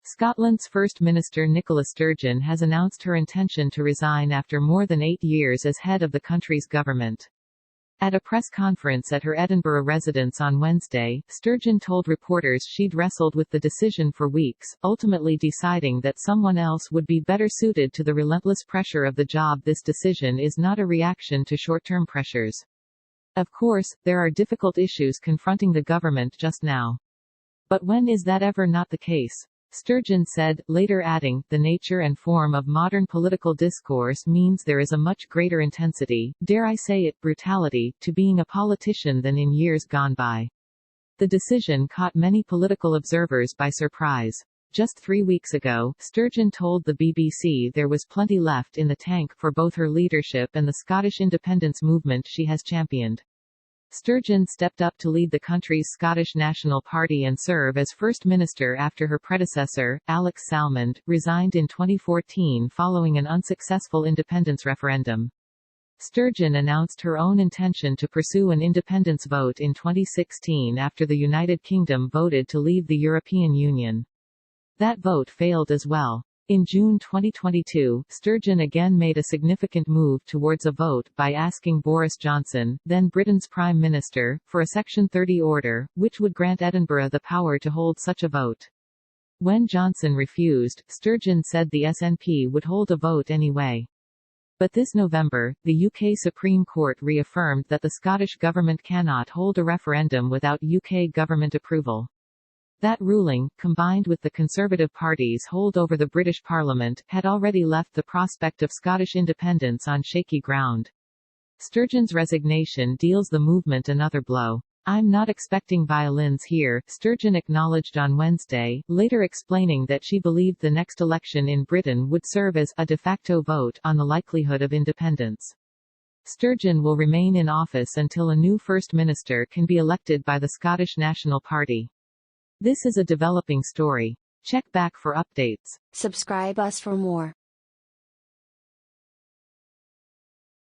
Scotland's First Minister Nicola Sturgeon has announced her intention to resign after more than 8 years as head of the country's government. At a press conference at her Edinburgh residence on Wednesday, Sturgeon told reporters she'd wrestled with the decision for weeks, ultimately deciding that someone else would be better suited to the relentless pressure of the job. This decision is not a reaction to short-term pressures. Of course, there are difficult issues confronting the government just now. But when is that ever not the case? Sturgeon said, later adding, the nature and form of modern political discourse means there is a much greater intensity, dare I say it, brutality, to being a politician than in years gone by. The decision caught many political observers by surprise. Just 3 weeks ago, Sturgeon told the BBC there was plenty left in the tank for both her leadership and the Scottish independence movement she has championed. Sturgeon stepped up to lead the country's Scottish National Party and serve as First Minister after her predecessor, Alex Salmond, resigned in 2014 following an unsuccessful independence referendum. Sturgeon announced her own intention to pursue an independence vote in 2016 after the United Kingdom voted to leave the European Union. That vote failed as well. In June 2022, Sturgeon again made a significant move towards a vote by asking Boris Johnson, then Britain's Prime Minister, for a Section 30 order, which would grant Edinburgh the power to hold such a vote. When Johnson refused, Sturgeon said the SNP would hold a vote anyway. But this November, the UK Supreme Court reaffirmed that the Scottish Government cannot hold a referendum without UK government approval. That ruling, combined with the Conservative Party's hold over the British Parliament, had already left the prospect of Scottish independence on shaky ground. Sturgeon's resignation deals the movement another blow. "I'm not expecting violins here," Sturgeon acknowledged on Wednesday, later explaining that she believed the next election in Britain would serve as a de facto vote on the likelihood of independence. Sturgeon will remain in office until a new First Minister can be elected by the Scottish National Party. This is a developing story. Check back for updates. Subscribe us for more.